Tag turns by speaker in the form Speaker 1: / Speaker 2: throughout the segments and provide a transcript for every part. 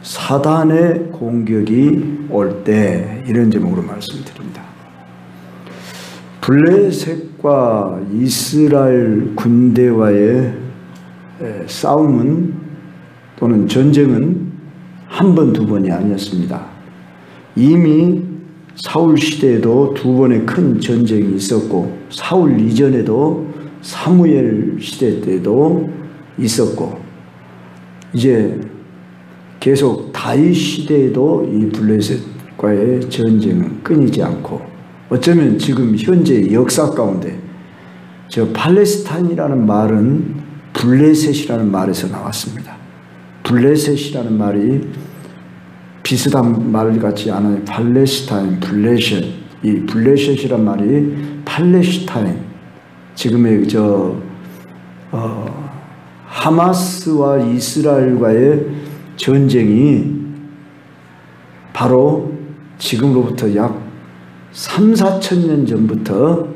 Speaker 1: 사단의 공격이 올 때, 이런 제목으로 말씀드립니다. 블레셋과 이스라엘 군대와의 싸움은 또는 전쟁은 한 번, 두 번이 아니었습니다. 이미 사울 시대에도 두 번의 큰 전쟁이 있었고, 사울 이전에도 사무엘 시대 때도 있었고, 이제 계속 다윗 시대에도 이 블레셋과의 전쟁은 끊이지 않고, 어쩌면 지금 현재 역사 가운데 저 팔레스타인이라는 말은 블레셋이라는 말에서 나왔습니다. 블레셋이라는 말이 비슷한 말 같지 않아요. 팔레스타인, 블레셋. 이 블레셋이란 말이 팔레스타인, 지금의 하마스와 이스라엘과의 전쟁이 바로 지금으로부터 약 3, 4천 년 전부터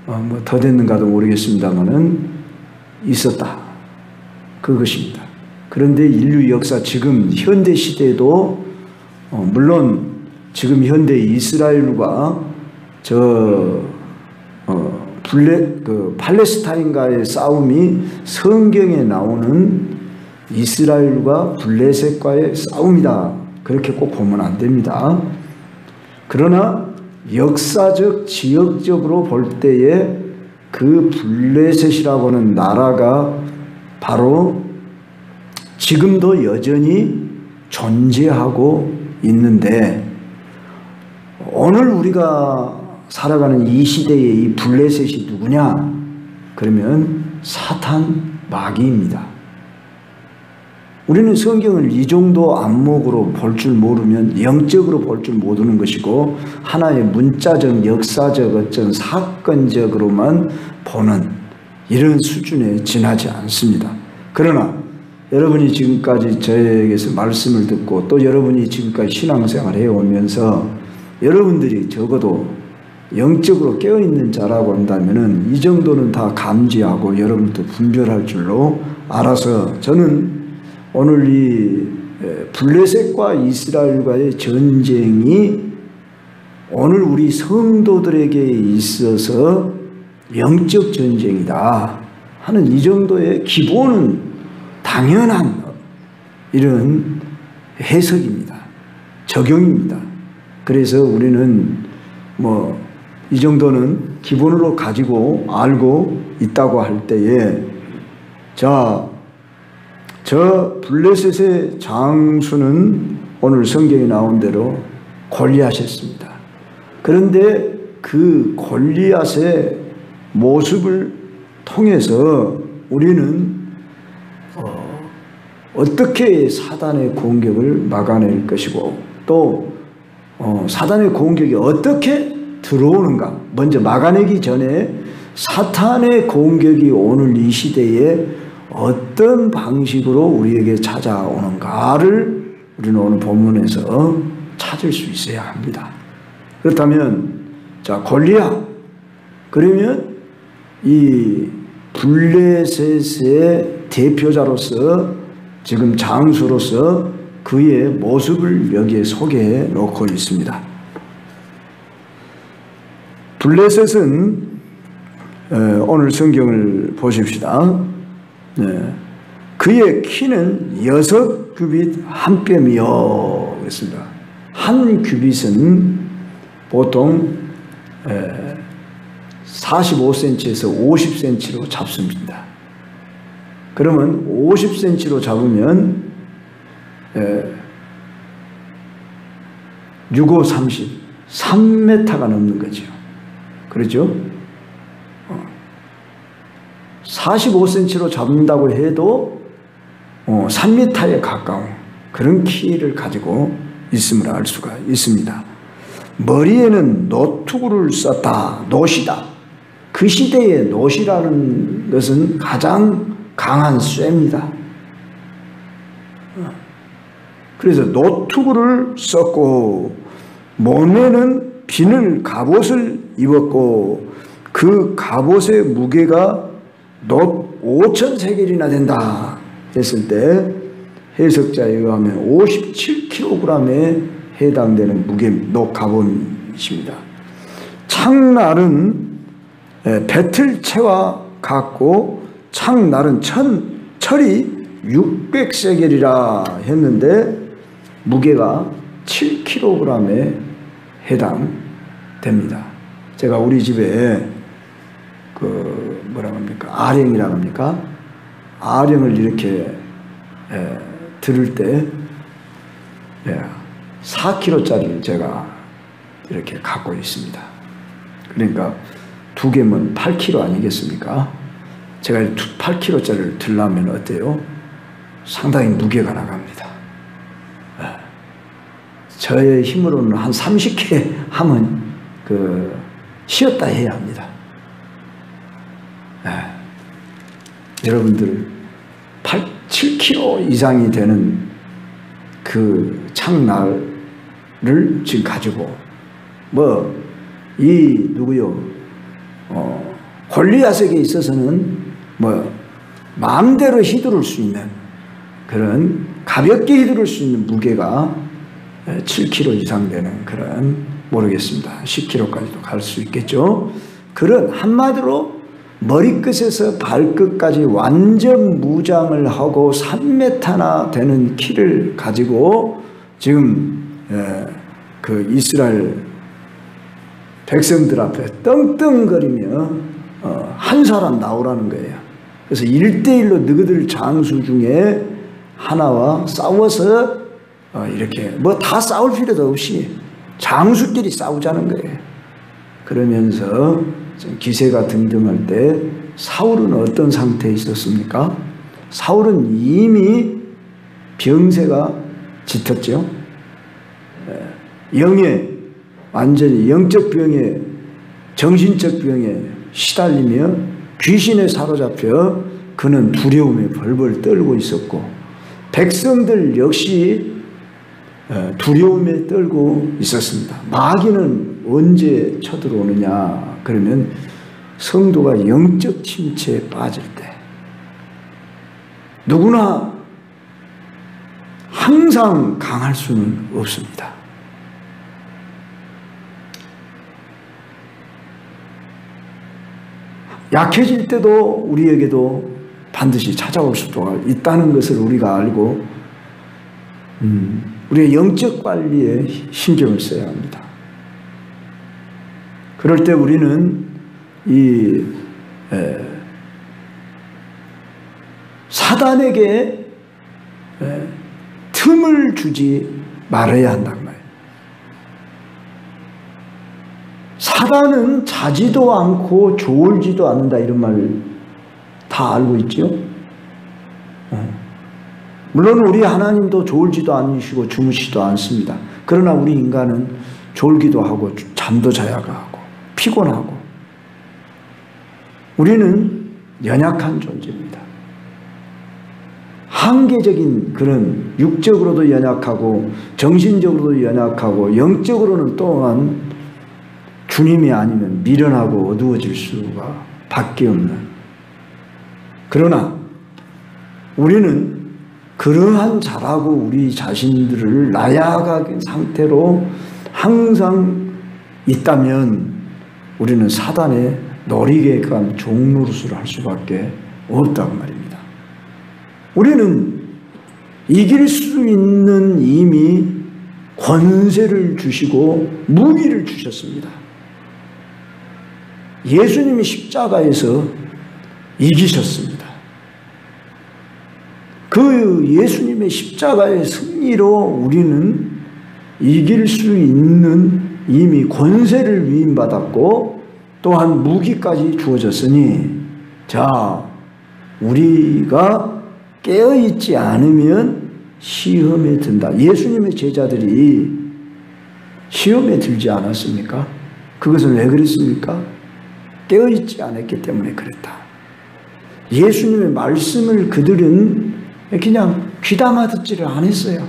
Speaker 1: 뭐 더 됐는가도 모르겠습니다만은 있었다. 그것입니다. 그런데 인류 역사 지금 현대 시대에도 물론 지금 현대 이스라엘과 팔레스타인과의 싸움이 성경에 나오는 이스라엘과 블레셋과의 싸움이다. 그렇게 꼭 보면 안 됩니다. 그러나 역사적, 지역적으로 볼 때에 그 블레셋이라고 하는 나라가 바로 지금도 여전히 존재하고 있는데, 오늘 우리가 살아가는 이 시대의 이 블레셋이 누구냐? 그러면 사탄, 마귀입니다. 우리는 성경을 이 정도 안목으로 볼 줄 모르면 영적으로 볼 줄 모르는 것이고, 하나의 문자적, 역사적, 어떤 사건적으로만 보는 이런 수준에 지나지 않습니다. 그러나 여러분이 지금까지 저에게서 말씀을 듣고 또 여러분이 지금까지 신앙생활을 해오면서 여러분들이 적어도 영적으로 깨어있는 자라고 한다면 이 정도는 다 감지하고 여러분도 분별할 줄로 알아서, 저는 오늘 이 블레셋과 이스라엘과의 전쟁이 오늘 우리 성도들에게 있어서 영적 전쟁이다 하는 이 정도의 기본은 당연한 이런 해석입니다. 적용입니다. 그래서 우리는 뭐 이 정도는 기본으로 가지고 알고 있다고 할 때에, 자, 저 블레셋의 장수는 오늘 성경에 나온 대로 골리앗이었습니다. 그런데 그 골리앗의 모습을 통해서 우리는 어떻게 사단의 공격을 막아낼 것이고, 또 사단의 공격이 어떻게 들어오는가, 먼저 막아내기 전에 사탄의 공격이 오늘 이 시대에 어떤 방식으로 우리에게 찾아오는가를 우리는 오늘 본문에서 찾을 수 있어야 합니다. 그렇다면 자, 골리앗, 그러면 이 블레셋의 대표자로서, 지금 장수로서 그의 모습을 여기에 소개해 놓고 있습니다. 블레셋은 오늘 성경을 보십시다. 그의 키는 6규빗 한 뼘이요 그랬습니다. 한 규빗은 보통 45cm에서 50cm로 잡습니다. 그러면 50cm로 잡으면 6, 5, 30, 3m가 넘는 거죠. 그렇죠? 45cm로 잡는다고 해도 3m에 가까운 그런 키를 가지고 있음을 알 수가 있습니다. 머리에는 노투구를 썼다. 노시다. 그 시대의 노시라는 것은 가장 강한 쇠입니다. 그래서 노투구를 썼고, 몸에는 비늘 갑옷을 입었고, 그 갑옷의 무게가 5,000세겔이나 된다 했을 때 해석자에 의하면 57kg에 해당되는 가본입니다. 창날은 배틀채와 같고 창날은 철이 600세겔이라 했는데 무게가 7kg에 해당됩니다. 제가 우리 집에 뭐라고 합니까? 아령이라고 합니까? 아령을 이렇게 들을 때 4kg짜리를 제가 이렇게 갖고 있습니다. 그러니까 두 개면 8kg 아니겠습니까? 제가 8kg짜리를 들려면 어때요? 상당히 무게가 나갑니다. 저의 힘으로는 한 30개 하면 쉬었다 해야 합니다. 여러분들 7kg 이상이 되는 그 창날을 지금 가지고 골리앗에게 있어서는 마음대로 휘두를 수 있는 그런 가볍게 휘두를 수 있는 무게가 7kg 이상 되는 그런 모르겠습니다. 10kg까지도 갈 수 있겠죠. 그런 한마디로 머리끝에서 발끝까지 완전 무장을 하고 3m나 되는 키를 가지고 지금 그 이스라엘 백성들 앞에 떵떵거리며 한 사람 나오라는 거예요. 그래서 1대1로 너희들 장수 중에 하나와 싸워서 이렇게 다 싸울 필요도 없이 장수끼리 싸우자는 거예요. 그러면서 기세가 등등할 때 사울은 어떤 상태에 있었습니까? 사울은 이미 병세가 짙었죠. 완전히 영적 병에 정신적 병에 시달리며 귀신에 사로잡혀 그는 두려움에 벌벌 떨고 있었고 백성들 역시 두려움에 떨고 있었습니다. 마귀는 언제 쳐들어오느냐 그러면 성도가 영적 침체에 빠질 때 누구나 항상 강할 수는 없습니다. 약해질 때도 우리에게도 반드시 찾아올 수도 있다는 것을 우리가 알고 우리의 영적 관리에 신경을 써야 합니다. 그럴 때 우리는 이 사단에게 틈을 주지 말아야 한단 말이에요. 사단은 자지도 않고 졸지도 않는다 이런 말 다 알고 있죠? 물론 우리 하나님도 졸지도 않으시고 주무시지도 않습니다. 그러나 우리 인간은 졸기도 하고 잠도 자야 하고 피곤하고 우리는 연약한 존재입니다. 한계적인 그런 육적으로도 연약하고 정신적으로도 연약하고 영적으로는 또한 주님이 아니면 미련하고 어두워질 수가 밖에 없는 그러나 우리는 그러한 자라고 우리 자신들을 나약한 상태로 항상 있다면 우리는 사단의 놀이개감 종노릇을 할 수밖에 없다고 말입니다. 우리는 이길 수 있는 이미 권세를 주시고 무기를 주셨습니다. 예수님이 십자가에서 이기셨습니다. 그 예수님의 십자가의 승리로 우리는 이길 수 있는 이미 권세를 위임받았고 또한 무기까지 주어졌으니 자 우리가 깨어있지 않으면 시험에 든다. 예수님의 제자들이 시험에 들지 않았습니까? 그것은 왜 그랬습니까? 깨어있지 않았기 때문에 그랬다. 예수님의 말씀을 그들은 그냥 귀담아 듣지를 않았어요.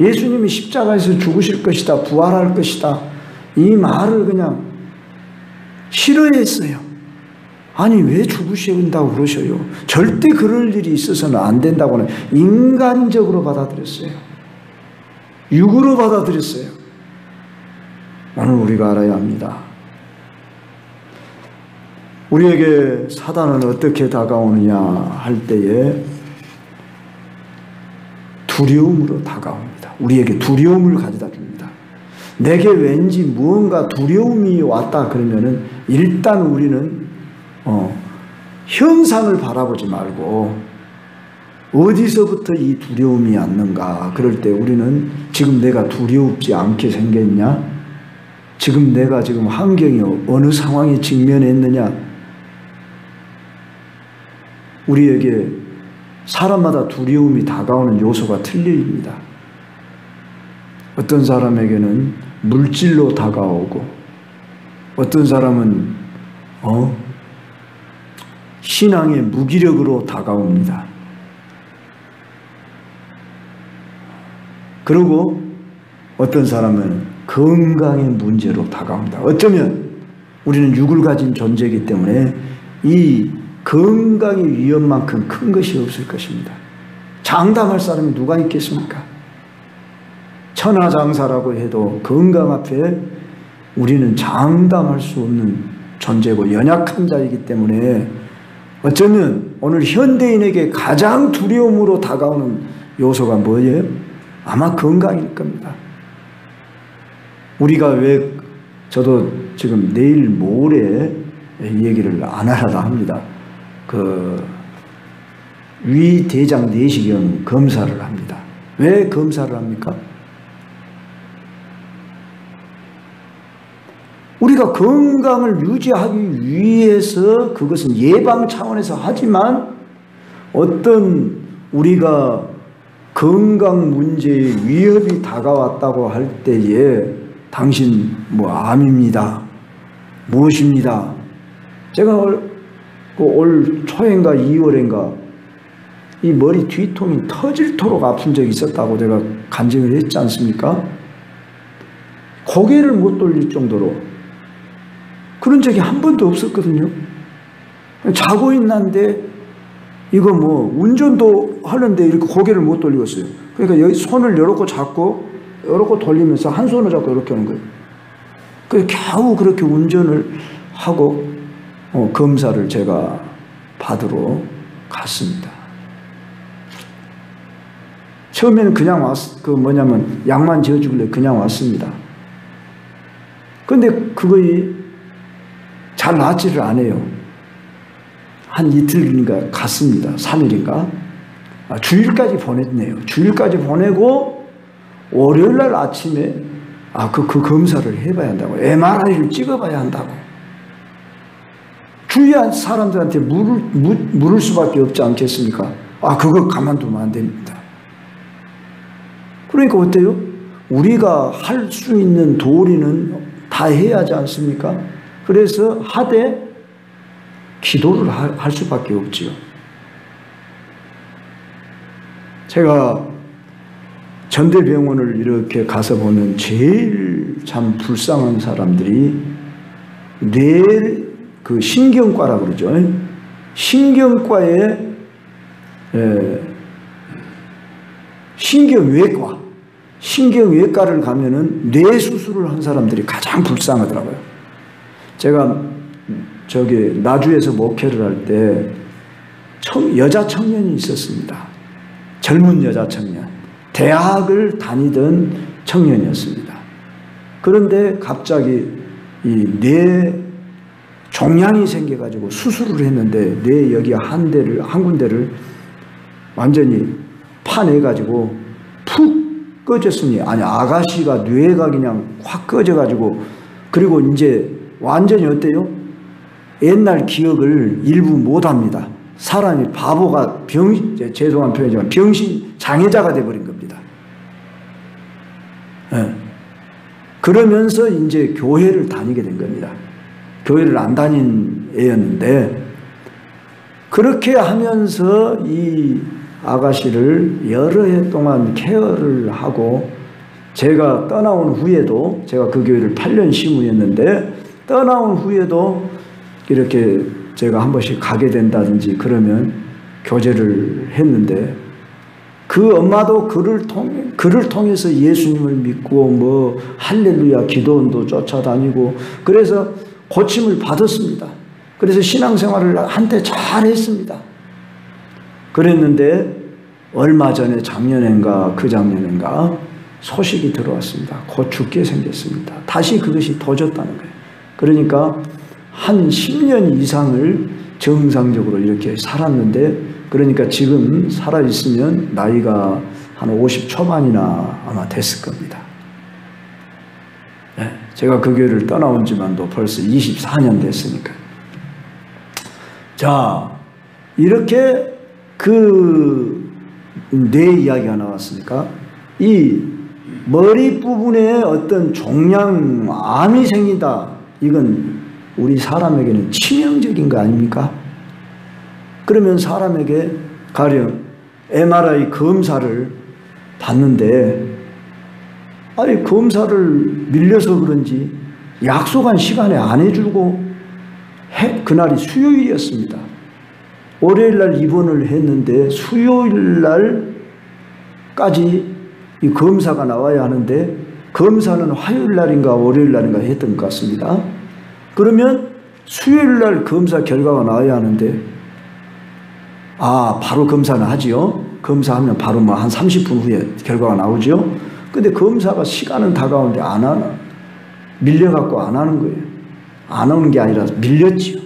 Speaker 1: 예수님이 십자가에서 죽으실 것이다, 부활할 것이다, 이 말을 그냥 싫어했어요. 아니 왜 죽으셔야 된다고 그러셔요? 절대 그럴 일이 있어서는 안 된다고는 인간적으로 받아들였어요. 육으로 받아들였어요. 오늘 우리가 알아야 합니다. 우리에게 사단은 어떻게 다가오느냐 할 때에 두려움으로 다가옵니다. 우리에게 두려움을 가져다 줍니다. 내게 왠지 무언가 두려움이 왔다 그러면은 일단 우리는 현상을 바라보지 말고 어디서부터 이 두려움이 왔는가. 그럴 때 우리는 지금 내가 두렵지 않게 생겼냐? 지금 내가 지금 환경이 어느 상황에 직면했느냐? 우리에게 사람마다 두려움이 다가오는 요소가 틀립니다. 어떤 사람에게는 물질로 다가오고 어떤 사람은 신앙의 무기력으로 다가옵니다. 그리고 어떤 사람은 건강의 문제로 다가옵니다. 어쩌면 우리는 육을 가진 존재이기 때문에 이 건강의 위험만큼 큰 것이 없을 것입니다. 장담할 사람이 누가 있겠습니까? 천하장사라고 해도 건강 앞에 우리는 장담할 수 없는 존재고 연약한 자이기 때문에 어쩌면 오늘 현대인에게 가장 두려움으로 다가오는 요소가 뭐예요? 아마 건강일 겁니다. 우리가 왜 저도 지금 내일 모레 이 얘기를 안 하려다 합니다. 위대장 내시경 검사를 합니다. 왜 검사를 합니까? 우리가 건강을 유지하기 위해서 그것은 예방 차원에서 하지만 어떤 우리가 건강 문제의 위협이 다가왔다고 할 때에 당신 암입니다. 무엇입니다. 제가 올 초인가 2월인가 이 머리 뒤통이 터질토록 아픈 적이 있었다고 제가 간증을 했지 않습니까? 고개를 못 돌릴 정도로 그런 적이 한 번도 없었거든요. 자고 있는데 이거 운전도 하는데 이렇게 고개를 못 돌리겠어요. 그러니까 여기 손을 이렇게 잡고 이렇게 돌리면서 한 손을 잡고 이렇게 하는 거예요. 그래서 겨우 그렇게 운전을 하고 검사를 제가 받으러 갔습니다. 처음에는 그냥 약만 지어주길래 그냥 왔습니다. 근데 그거이 잘 낫지를 않아요. 한 이틀인가 갔습니다. 3일인가. 주일까지 보냈네요. 주일까지 보내고 월요일날 아침에 그 검사를 해봐야 한다고. MRI를 찍어봐야 한다고. 주위한 사람들한테 물을 수밖에 없지 않겠습니까? 그거 가만두면 안 됩니다. 그러니까 어때요? 우리가 할 수 있는 도리는 다 해야 하지 않습니까? 그래서 하되 기도를 할 수밖에 없지요. 제가 전대병원을 이렇게 가서 보면 제일 참 불쌍한 사람들이 신경과라 그러죠. 신경과에 신경외과를 가면은 뇌 수술을 한 사람들이 가장 불쌍하더라고요. 제가 나주에서 목회를 할 때 여자 청년이 있었습니다. 젊은 여자 청년. 대학을 다니던 청년이었습니다. 그런데 갑자기 이 뇌 종양이 생겨가지고 수술을 했는데 뇌 여기 한 군데를 완전히 파내가지고 푹 꺼졌으니 아가씨가 뇌가 그냥 확 꺼져가지고 그리고 이제 완전히 어때요? 옛날 기억을 일부 못합니다. 사람이 바보가 죄송한 표현이지만 병신 장애자가 돼버린 겁니다. 네. 그러면서 이제 교회를 다니게 된 겁니다. 교회를 안 다닌 애였는데 그렇게 하면서 이 아가씨를 여러 해 동안 케어를 하고 제가 떠나온 후에도 제가 그 교회를 8년 심우였는데 떠나온 후에도 이렇게 제가 한 번씩 가게 된다든지 그러면 교제를 했는데 그 엄마도 그를 통해서 예수님을 믿고 뭐 할렐루야 기도원도 쫓아다니고 그래서 고침을 받았습니다. 그래서 신앙생활을 한때 잘 했습니다. 그랬는데 얼마 전에 작년인가 그 작년인가 소식이 들어왔습니다. 곧 죽게 생겼습니다. 다시 그것이 터졌다는 거예요. 그러니까 한 10년 이상을 정상적으로 이렇게 살았는데 그러니까 지금 살아있으면 나이가 한 50 초반이나 아마 됐을 겁니다. 네, 제가 그 교회를 떠나온 지만도 벌써 24년 됐으니까. 자, 이렇게 뇌 이야기가 나왔으니까 이 머리 부분에 어떤 종양암이 생긴다. 이건 우리 사람에게는 치명적인 거 아닙니까? 그러면 사람에게 가령 MRI 검사를 받는데 아니 검사를 밀려서 그런지 약속한 시간에 안 해주고 그날이 수요일이었습니다. 월요일날 입원을 했는데 수요일날까지 이 검사가 나와야 하는데 검사는 화요일날인가 월요일날인가 했던 것 같습니다. 그러면 수요일날 검사 결과가 나와야 하는데 바로 검사는 하지요. 검사하면 바로 뭐 한 30분 후에 결과가 나오죠. 근데 검사가 시간은 다가오는데 안 하나 밀려갖고 안 하는 거예요. 안 오는 게 아니라 밀렸지요.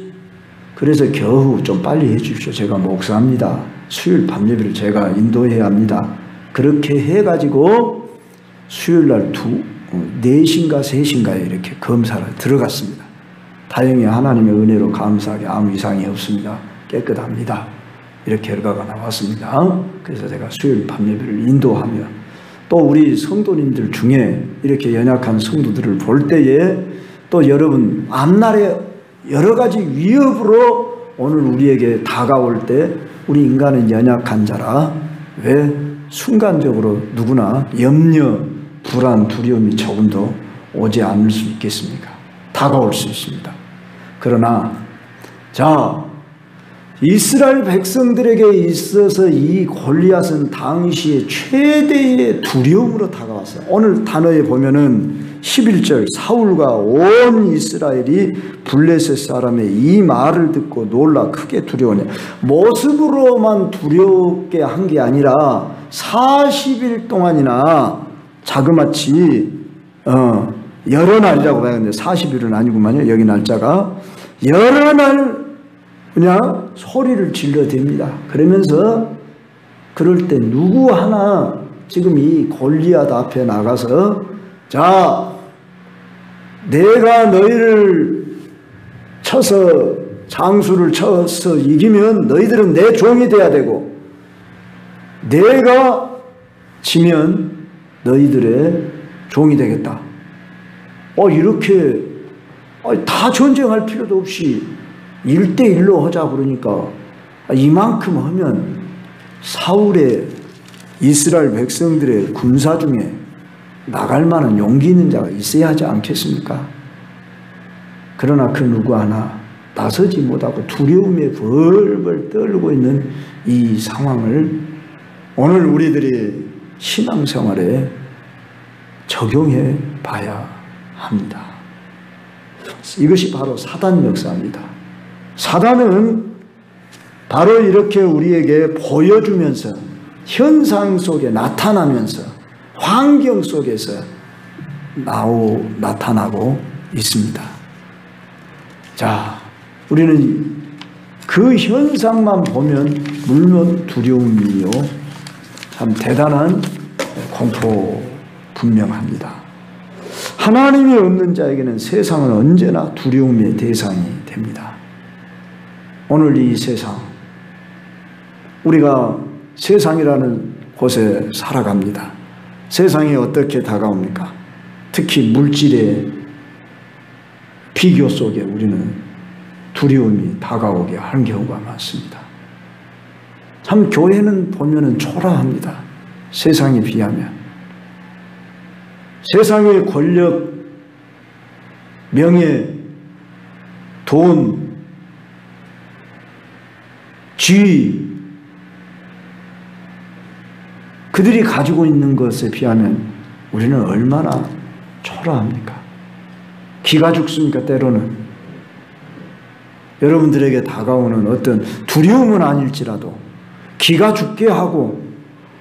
Speaker 1: 그래서 겨우 좀 빨리 해 주십시오. 제가 목사합니다. 수요일 밤예배를 제가 인도해야 합니다. 그렇게 해가지고 수요일날 4시인가 3시인가에 이렇게 검사를 들어갔습니다. 다행히 하나님의 은혜로 감사하게 아무 이상이 없습니다. 깨끗합니다. 이렇게 결과가 나왔습니다. 그래서 제가 수요일 밤예배를 인도하며 또 우리 성도님들 중에 이렇게 연약한 성도들을 볼 때에 또 여러분 앞날에 여러 가지 위협으로 오늘 우리에게 다가올 때 우리 인간은 연약한 자라 왜 순간적으로 누구나 염려, 불안, 두려움이 조금도 오지 않을 수 있겠습니까? 다가올 수 있습니다. 그러나 자 이스라엘 백성들에게 있어서 이 골리앗은 당시의 최대의 두려움으로 다가왔어요. 오늘 단어에 보면은 11절 사울과 온 이스라엘이 블레셋 사람의 이 말을 듣고 놀라 크게 두려워하냐. 모습으로만 두렵게 한 게 아니라 40일 동안이나 자그마치 여러 날이라고 봐야겠는데 40일은 아니구만요. 여기 날짜가 여러 날 그냥 소리를 질러댑니다. 그러면서 그럴 때 누구 하나 지금 이 골리앗 앞에 나가서 자 내가 너희를 쳐서 장수를 쳐서 이기면 너희들은 내 종이 돼야 되고 내가 지면 너희들의 종이 되겠다. 이렇게 다 전쟁할 필요도 없이 1대1로 하자 그러니까 이만큼 하면 사울의 이스라엘 백성들의 군사 중에 나갈 만한 용기 있는 자가 있어야 하지 않겠습니까? 그러나 그 누구 하나 나서지 못하고 두려움에 벌벌 떨고 있는 이 상황을 오늘 우리들이 신앙생활에 적용해 봐야 합니다. 이것이 바로 사단 역사입니다. 사단은 바로 이렇게 우리에게 보여주면서 현상 속에 나타나면서 환경 속에서 나타나고 있습니다. 자, 우리는 그 현상만 보면 물론 두려움이요 참 대단한 공포 분명합니다. 하나님이 없는 자에게는 세상은 언제나 두려움의 대상이 됩니다. 오늘 이 세상 우리가 세상이라는 곳에 살아갑니다. 세상이 어떻게 다가옵니까? 특히 물질의 비교 속에 우리는 두려움이 다가오게 하는 경우가 많습니다. 참 교회는 보면은 초라합니다. 세상에 비하면. 세상의 권력, 명예, 돈, 지위, 그들이 가지고 있는 것에 비하면 우리는 얼마나 초라합니까? 기가 죽습니까? 때로는 여러분들에게 다가오는 어떤 두려움은 아닐지라도 기가 죽게 하고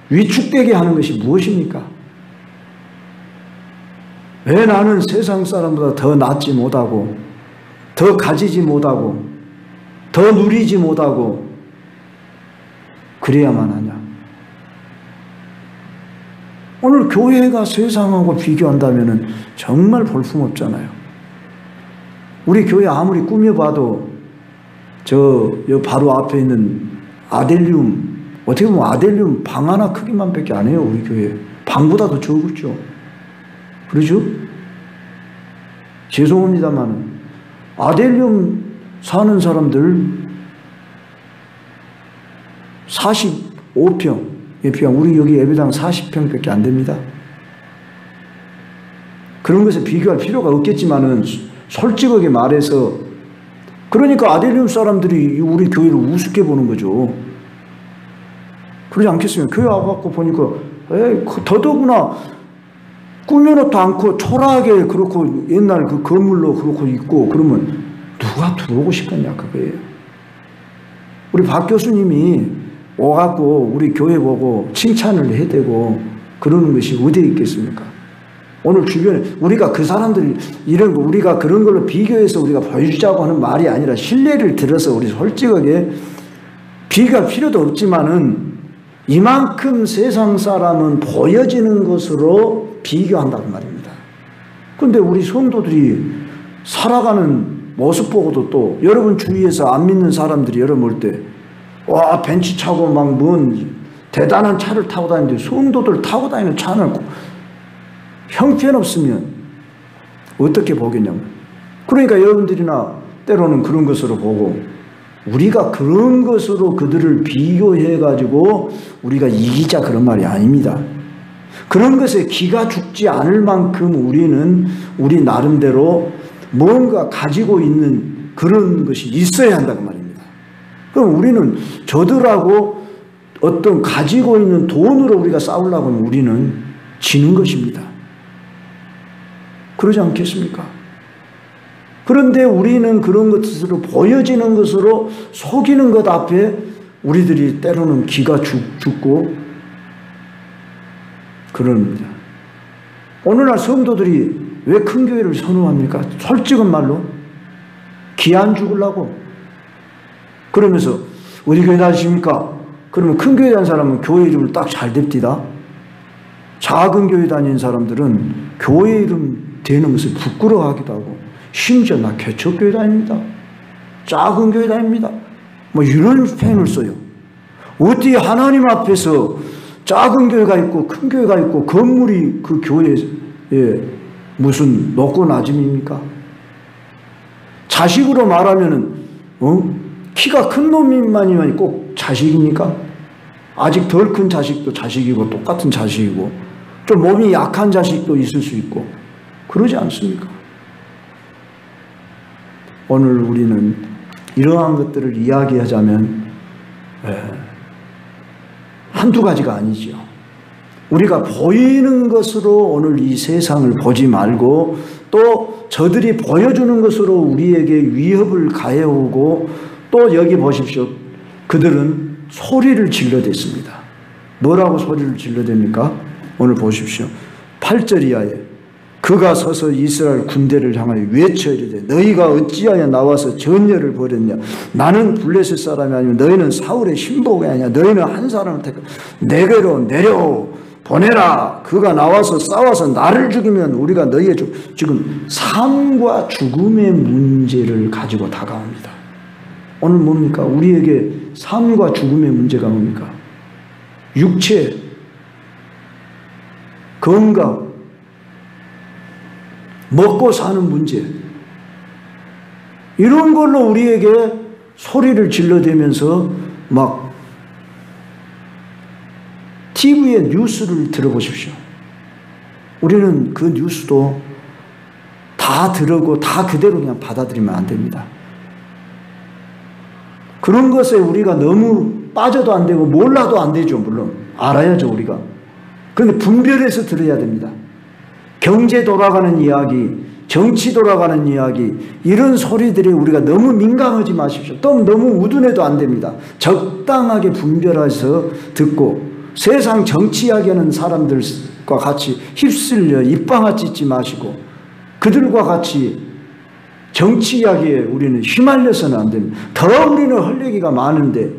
Speaker 1: 위축되게 하는 것이 무엇입니까? 왜 나는 세상 사람보다 더 낫지 못하고 더 가지지 못하고 더 누리지 못하고 그래야만 하냐? 오늘 교회가 세상하고 비교한다면 정말 볼품없잖아요. 우리 교회 아무리 꾸며봐도 저 바로 앞에 있는 아델리움, 어떻게 보면 아델리움 방 하나 크기만 밖에 안 해요. 우리 교회 방보다 더 적었죠. 그러죠? 죄송합니다만 아델리움 사는 사람들 45평, 우리 여기 예배당 40평밖에 안 됩니다. 그런 것에 비교할 필요가 없겠지만은 솔직하게 말해서 그러니까 아델리움 사람들이 우리 교회를 우습게 보는 거죠. 그러지 않겠습니까? 교회 와갖고 보니까 더더구나 꾸며놓도 않고 초라하게 그렇고 옛날 그 건물로 그렇고 있고 그러면 누가 들어오고 싶겠냐 그거예요. 우리 박 교수님이 와갖고 우리 교회 보고 칭찬을 해대고 그러는 것이 어디에 있겠습니까? 오늘 주변에 우리가 그 사람들 이런 거 우리가 그런 걸로 비교해서 우리가 보여주자고 하는 말이 아니라 신뢰를 들어서 우리 솔직하게 비교할 필요도 없지만은 이만큼 세상 사람은 보여지는 것으로 비교한다는 말입니다. 그런데 우리 성도들이 살아가는 모습 보고도 또 여러분 주위에서 안 믿는 사람들이 여러분 볼 때 와 벤츠 차고 막 뭔 대단한 차를 타고 다니는데 성도들 타고 다니는 차는 형편없으면 어떻게 보겠냐면 그러니까 여러분들이나 때로는 그런 것으로 보고 우리가 그런 것으로 그들을 비교해 가지고 우리가 이기자 그런 말이 아닙니다. 그런 것에 기가 죽지 않을 만큼 우리는 우리 나름대로 뭔가 가지고 있는 그런 것이 있어야 한다고 말입니다. 그럼 우리는 저들하고 어떤 가지고 있는 돈으로 우리가 싸우려고 하면 우리는 지는 것입니다. 그러지 않겠습니까? 그런데 우리는 그런 것으로 보여지는 것으로 속이는 것 앞에 우리들이 때로는 기가 죽고 그럽니다. 오늘날 성도들이 왜 큰 교회를 선호합니까? 솔직한 말로 기 안 죽으려고 그러면서 어디 교회 다니십니까? 그러면 큰 교회 다니는 사람은 교회 이름을 딱 잘 댑디다. 작은 교회 다니는 사람들은 교회 이름 되는 것을 부끄러워하기도 하고 심지어 나 개척교회 다닙니다. 작은 교회 다닙니다. 뭐 이런 표현을 써요. 어디 하나님 앞에서 작은 교회가 있고 큰 교회가 있고 건물이 그 교회에 무슨 높고 낮음입니까? 자식으로 말하면은 키가 큰 놈만이 꼭 자식입니까? 아직 덜 큰 자식도 자식이고 똑같은 자식이고 좀 몸이 약한 자식도 있을 수 있고 그러지 않습니까? 오늘 우리는 이러한 것들을 이야기하자면 한두 가지가 아니죠. 우리가 보이는 것으로 오늘 이 세상을 보지 말고 또 저들이 보여주는 것으로 우리에게 위협을 가해오고 또 여기 보십시오. 그들은 소리를 질러댔습니다. 뭐라고 소리를 질러댑니까? 오늘 보십시오. 8절 이하에 그가 서서 이스라엘 군대를 향하여 외쳐 이르되 너희가 어찌하여 나와서 전열을 벌였냐? 나는 블레셋 사람이 아니면 너희는 사울의 신복이 아니냐? 너희는 한 사람을 택하여 내게로 내려 보내라. 그가 나와서 싸워서 나를 죽이면 우리가 너희의 지금 삶과 죽음의 문제를 가지고 다가옵니다. 오늘 뭡니까? 우리에게 삶과 죽음의 문제가 뭡니까? 육체, 건강, 먹고 사는 문제 이런 걸로 우리에게 소리를 질러대면서 막 TV의 뉴스를 들어보십시오. 우리는 그 뉴스도 다 들으고 다 그대로 그냥 받아들이면 안 됩니다. 그런 것에 우리가 너무 빠져도 안 되고 몰라도 안 되죠. 물론 알아야죠 우리가. 그런데 분별해서 들어야 됩니다. 경제 돌아가는 이야기, 정치 돌아가는 이야기, 이런 소리들이 우리가 너무 민감하지 마십시오. 또 너무 우둔해도 안 됩니다. 적당하게 분별해서 듣고 세상 정치 이야기하는 사람들과 같이 휩쓸려 입방아 찢지 마시고 그들과 같이 정치 이야기에 우리는 휘말려서는 안 됩니다. 더 우리는 할 얘기가 많은데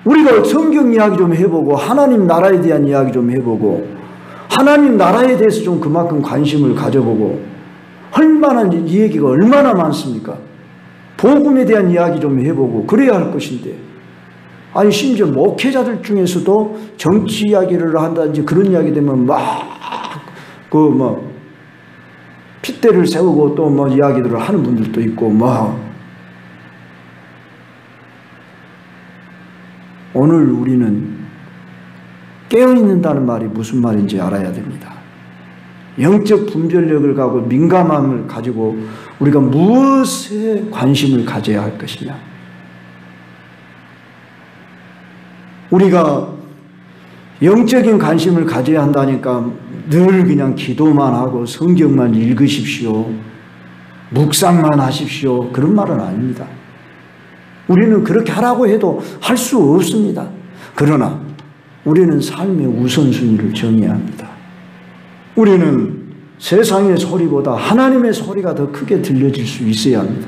Speaker 1: 우리가 성경 이야기 좀 해보고 하나님 나라에 대한 이야기 좀 해보고 하나님 나라에 대해서 좀 그만큼 관심을 가져보고 할 만한 이 얘기가 얼마나 많습니까? 복음에 대한 이야기 좀 해보고 그래야 할 것인데 아니 심지어 목회자들 중에서도 정치 이야기를 한다든지 그런 이야기 되면 핏대를 세우고 또 이야기들을 하는 분들도 있고 오늘 우리는 깨어있는다는 말이 무슨 말인지 알아야 됩니다. 영적 분별력을 가고 민감함을 가지고 우리가 무엇에 관심을 가져야 할 것이냐. 우리가 영적인 관심을 가져야 한다니까 늘 그냥 기도만 하고 성경만 읽으십시오. 묵상만 하십시오. 그런 말은 아닙니다. 우리는 그렇게 하라고 해도 할 수 없습니다. 그러나 우리는 삶의 우선순위를 정해야 합니다. 우리는 세상의 소리보다 하나님의 소리가 더 크게 들려질 수 있어야 합니다.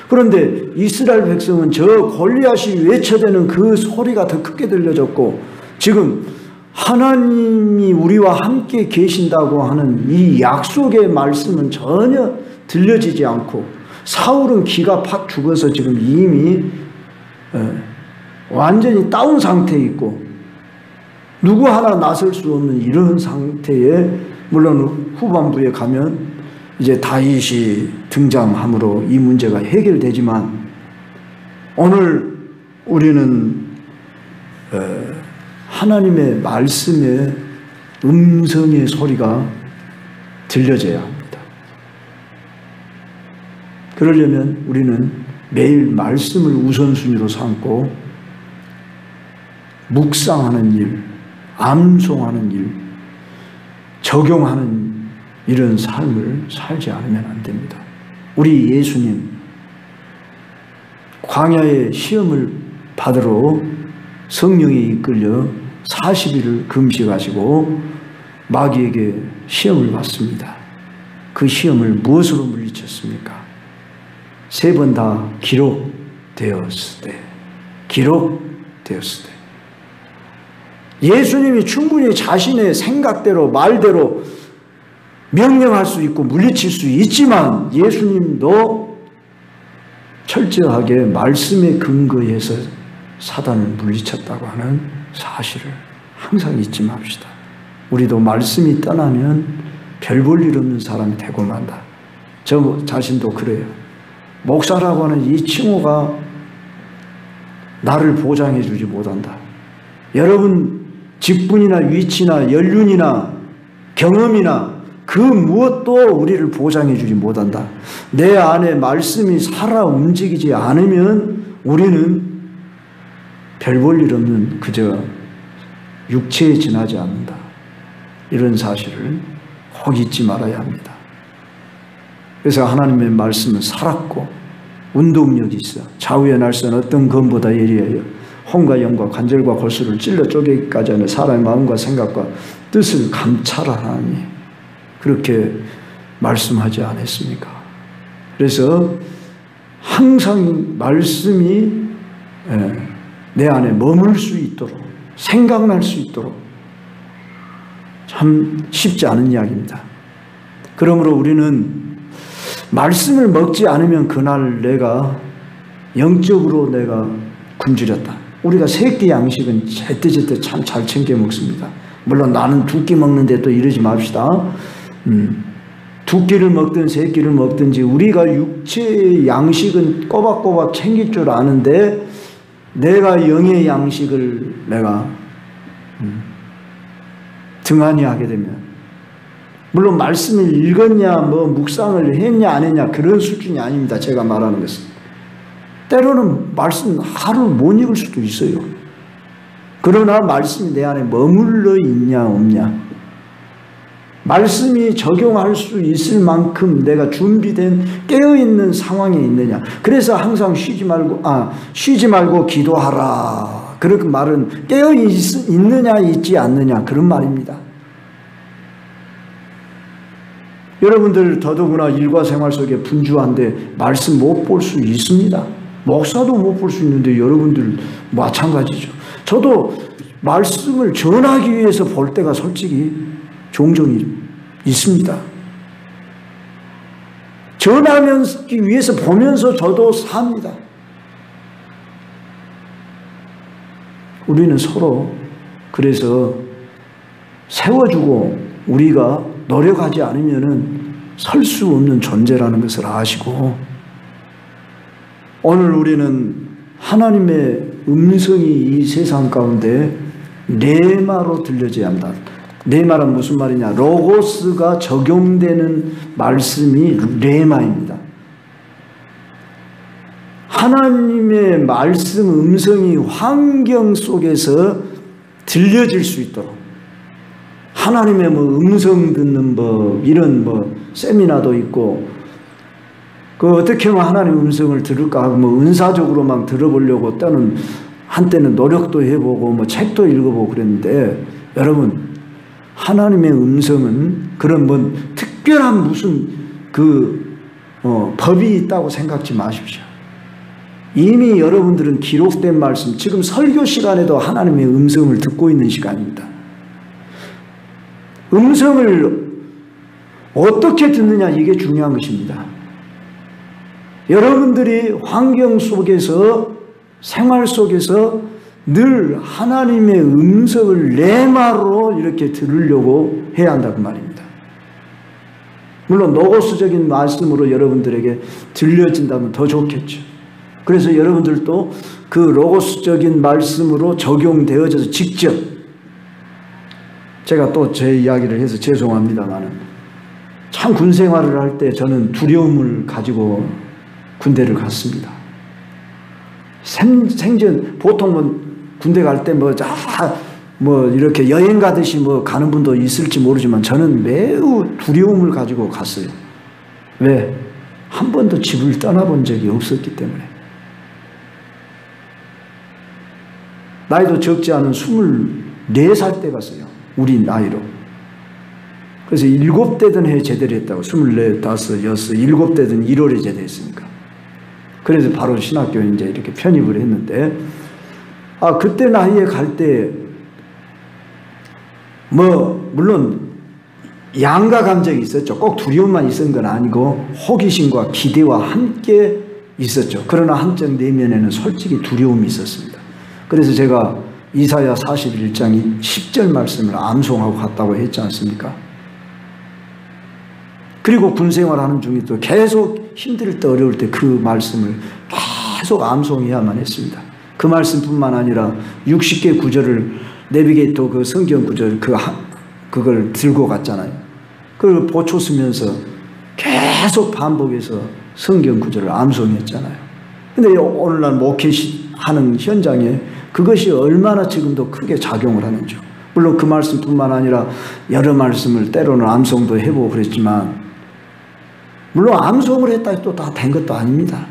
Speaker 1: 그런데 이스라엘 백성은 저 골리앗이 외쳐대는 그 소리가 더 크게 들려졌고 지금 하나님이 우리와 함께 계신다고 하는 이 약속의 말씀은 전혀 들려지지 않고 사울은 기가 팍 죽어서 지금 이미 완전히 다운 상태에 있고 누구 하나 나설 수 없는 이런 상태에 물론 후반부에 가면 이제 다윗이 등장함으로 이 문제가 해결되지만 오늘 우리는 하나님의 말씀의 음성의 소리가 들려져야 합니다. 그러려면 우리는 매일 말씀을 우선순위로 삼고 묵상하는 일, 암송하는 일, 적용하는 이런 삶을 살지 않으면 안 됩니다. 우리 예수님 광야의 시험을 받으러 성령에 이끌려 40일을 금식하시고 마귀에게 시험을 받습니다. 그 시험을 무엇으로 물리쳤습니까? 3번 다 기록되었을 때. 예수님이 충분히 자신의 생각대로 말대로 명령할 수 있고 물리칠 수 있지만 예수님도 철저하게 말씀에 근거해서 사단을 물리쳤다고 하는 사실을 항상 잊지 맙시다. 우리도 말씀이 떠나면 별 볼 일 없는 사람이 되고 만다. 저 자신도 그래요. 목사라고 하는 이 칭호가 나를 보장해 주지 못한다. 여러분 직분이나 위치나 연륜이나 경험이나 그 무엇도 우리를 보장해 주지 못한다. 내 안에 말씀이 살아 움직이지 않으면 우리는 별 볼 일 없는 그저 육체에 지나지 않는다. 이런 사실을 꼭 잊지 말아야 합니다. 그래서 하나님의 말씀은 살았고 운동력이 있어. 좌우의 날선 어떤 검보다 예리하여 혼과 영과 관절과 골수를 찔러 쪼개기까지 하는 사람의 마음과 생각과 뜻을 감찰하나니 그렇게 말씀하지 않았습니까? 그래서 항상 말씀이 내 안에 머물 수 있도록 생각날 수 있도록 참 쉽지 않은 이야기입니다. 그러므로 우리는 말씀을 먹지 않으면 그날 내가 영적으로 내가 굶주렸다. 우리가 새끼 양식은 제때제때 참 잘 챙겨 먹습니다. 물론 나는 2끼 먹는데 또 이러지 맙시다. 2끼를 먹든 3끼를 먹든지 우리가 육체의 양식은 꼬박꼬박 챙길 줄 아는데 내가 영의 양식을 내가 등한히 하게 되면 물론 말씀을 읽었냐 묵상을 했냐 안 했냐 그런 수준이 아닙니다. 제가 말하는 것은 때로는 말씀 하루 못 읽을 수도 있어요. 그러나 말씀이 내 안에 머물러 있냐 없냐, 말씀이 적용할 수 있을 만큼 내가 준비된 깨어있는 상황에 있느냐. 그래서 항상 쉬지 말고 기도하라. 그렇게 말은 깨어있느냐 있지 않느냐 그런 말입니다. 여러분들 더더구나 일과생활 속에 분주한데 말씀 못 볼 수 있습니다. 목사도 못 볼 수 있는데 여러분들 마찬가지죠. 저도 말씀을 전하기 위해서 볼 때가 솔직히 종종 있습니다. 전하기 위해서 보면서 저도 삽니다. 우리는 서로 그래서 세워주고 우리가 노력하지 않으면은 설 수 없는 존재라는 것을 아시고, 오늘 우리는 하나님의 음성이 이 세상 가운데 레마로 들려져야 한다. 레마란 무슨 말이냐? 로고스가 적용되는 말씀이 레마입니다. 하나님의 말씀 음성이 환경 속에서 들려질 수 있도록, 하나님의 음성 듣는 법 이런 세미나도 있고, 어떻게 하면 하나님 음성을 들을까 하고 은사적으로 막 들어보려고 때는 한때는 노력도 해보고 책도 읽어보고 그랬는데, 여러분 하나님의 음성은 그런 특별한 무슨 법이 있다고 생각지 마십시오. 이미 여러분들은 기록된 말씀, 지금 설교 시간에도 하나님의 음성을 듣고 있는 시간입니다. 음성을 어떻게 듣느냐, 이게 중요한 것입니다. 여러분들이 환경 속에서, 생활 속에서 늘 하나님의 음성을 레마로 이렇게 들으려고 해야 한다고 말입니다. 물론 노고스적인 말씀으로 여러분들에게 들려진다면 더 좋겠죠. 그래서 여러분들도 그 로고스적인 말씀으로 적용되어져서 직접, 제가 또 제 이야기를 해서 죄송합니다만, 참 군생활을 할 때 저는 두려움을 가지고 군대를 갔습니다. 생전 보통 군대 갈 때 이렇게 여행 가듯이 가는 분도 있을지 모르지만 저는 매우 두려움을 가지고 갔어요. 왜? 한 번도 집을 떠나본 적이 없었기 때문에. 나이도 적지 않은 24살 때 갔어요. 우리 나이로. 그래서 7대든 해 제대를 했다고. 24, 5, 6, 7대든 1월에 제대했으니까. 그래서 바로 신학교에 이제 이렇게 편입을 했는데, 그때 나이에 갈 때, 물론 양가 감정이 있었죠. 꼭 두려움만 있었던 건 아니고, 호기심과 기대와 함께 있었죠. 그러나 한쪽 내면에는 솔직히 두려움이 있었습니다. 그래서 제가 이사야 41장 10절 말씀을 암송하고 갔다고 했지 않습니까? 그리고 군생활하는 중에도 계속 힘들 때, 어려울 때 그 말씀을 계속 암송해야만 했습니다. 그 말씀뿐만 아니라 60개 구절을, 내비게이터 그 성경 구절 그걸 들고 갔잖아요. 그걸 보초 쓰면서 계속 반복해서 성경 구절을 암송했잖아요. 근데 오늘날 목회하는 현장에 그것이 얼마나 지금도 크게 작용을 하는지. 물론 그 말씀뿐만 아니라 여러 말씀을 때로는 암송도 해보고 그랬지만, 물론 암송을 했다 해도 다 된 것도 아닙니다.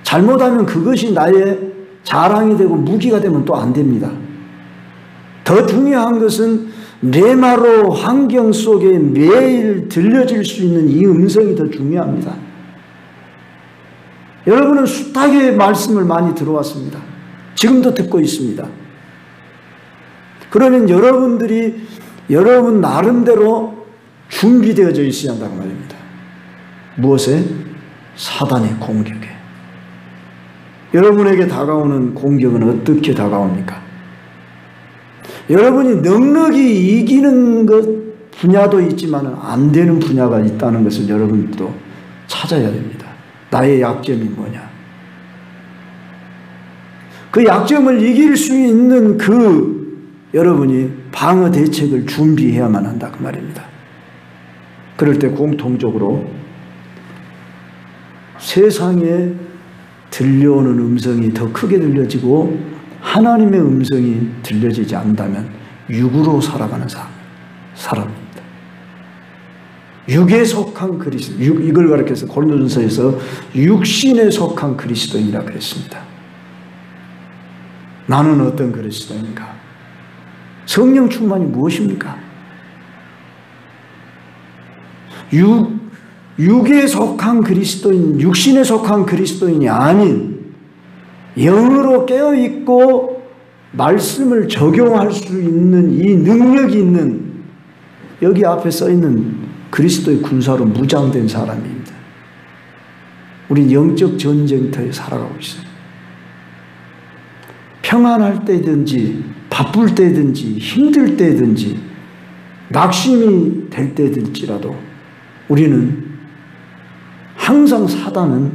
Speaker 1: 잘못하면 그것이 나의 자랑이 되고 무기가 되면 또 안 됩니다. 더 중요한 것은 레마로 환경 속에 매일 들려질 수 있는 이 음성이 더 중요합니다. 여러분은 숱하게 말씀을 많이 들어왔습니다. 지금도 듣고 있습니다. 그러면 여러분 나름대로 준비되어져 있어야 한다고 말입니다. 무엇에? 사단의 공격에. 여러분에게 다가오는 공격은 어떻게 다가옵니까? 여러분이 넉넉히 이기는 것 분야도 있지만 안 되는 분야가 있다는 것을 여러분도 찾아야 됩니다. 나의 약점이 뭐냐? 그 약점을 이길 수 있는 여러분이 방어 대책을 준비해야만 한다 그 말입니다. 그럴 때 공통적으로 세상에 들려오는 음성이 더 크게 들려지고 하나님의 음성이 들려지지 않는다면 육으로 살아가는 사람입니다. 육에 속한 그리스도, 이걸 가르쳐서 고린도전서에서 육신에 속한 그리스도인이라 그랬습니다. 나는 어떤 그리스도인가? 성령 충만이 무엇입니까? 육에 속한 그리스도인, 육신에 속한 그리스도인이 아닌 영으로 깨어있고 말씀을 적용할 수 있는 이 능력이 있는 여기 앞에 써있는 그리스도의 군사로 무장된 사람입니다. 우린 영적 전쟁터에 살아가고 있어요. 평안할 때든지 바쁠 때든지 힘들 때든지 낙심이 될 때든지라도 우리는 항상 사단은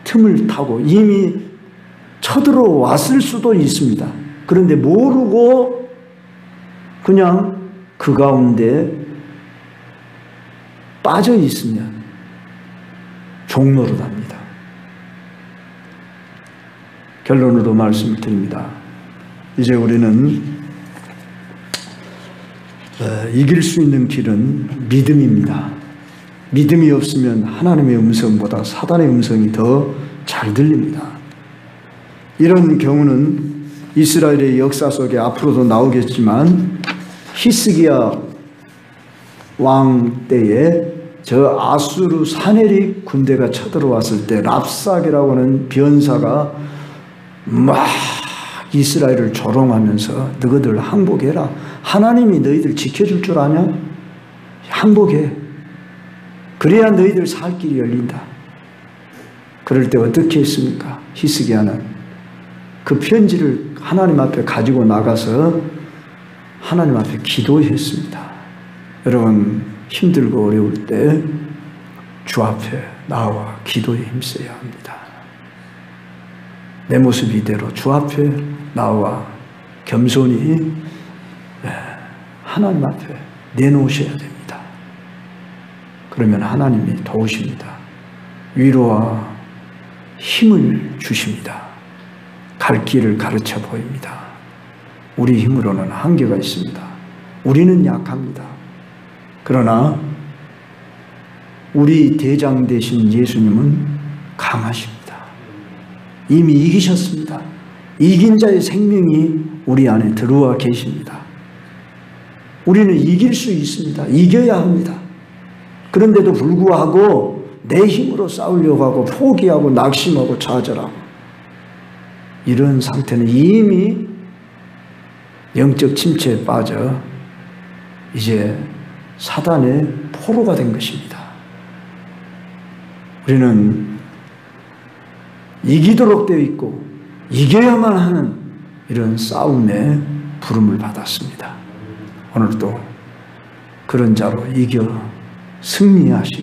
Speaker 1: 틈을 타고 이미 쳐들어왔을 수도 있습니다. 그런데 모르고 그냥 그 가운데 빠져 있으면 종노릇합니다. 결론으로 말씀을 드립니다. 이제 우리는 이길 수 있는 길은 믿음입니다. 믿음이 없으면 하나님의 음성보다 사단의 음성이 더 잘 들립니다. 이런 경우는 이스라엘의 역사 속에 앞으로도 나오겠지만 히스기야 왕 때에 저 아수르 사네립 군대가 쳐들어왔을 때 랍삭이라고 하는 변사가 막 이스라엘을 조롱하면서 너희들 항복해라. 하나님이 너희들 지켜줄 줄 아냐? 항복해. 그래야 너희들 살 길이 열린다. 그럴 때 어떻게 했습니까? 히스기야는 그 편지를 하나님 앞에 가지고 나가서 하나님 앞에 기도했습니다. 여러분 힘들고 어려울 때 주 앞에 나와 기도에 힘써야 합니다. 내 모습 이대로 주 앞에 나와 겸손히 하나님 앞에 내놓으셔야 됩니다. 그러면 하나님이 도우십니다. 위로와 힘을 주십니다. 갈 길을 가르쳐 보입니다. 우리 힘으로는 한계가 있습니다. 우리는 약합니다. 그러나 우리 대장 되신 예수님은 강하십니다. 이미 이기셨습니다. 이긴 자의 생명이 우리 안에 들어와 계십니다. 우리는 이길 수 있습니다. 이겨야 합니다. 그런데도 불구하고 내 힘으로 싸우려고 하고 포기하고 낙심하고 좌절하고 이런 상태는 이미 영적 침체에 빠져 이제 사단의 포로가 된 것입니다. 우리는 이기도록 되어 있고 이겨야만 하는 이런 싸움에 부름을 받았습니다. 오늘도 그런 자로 이겨 승리하시기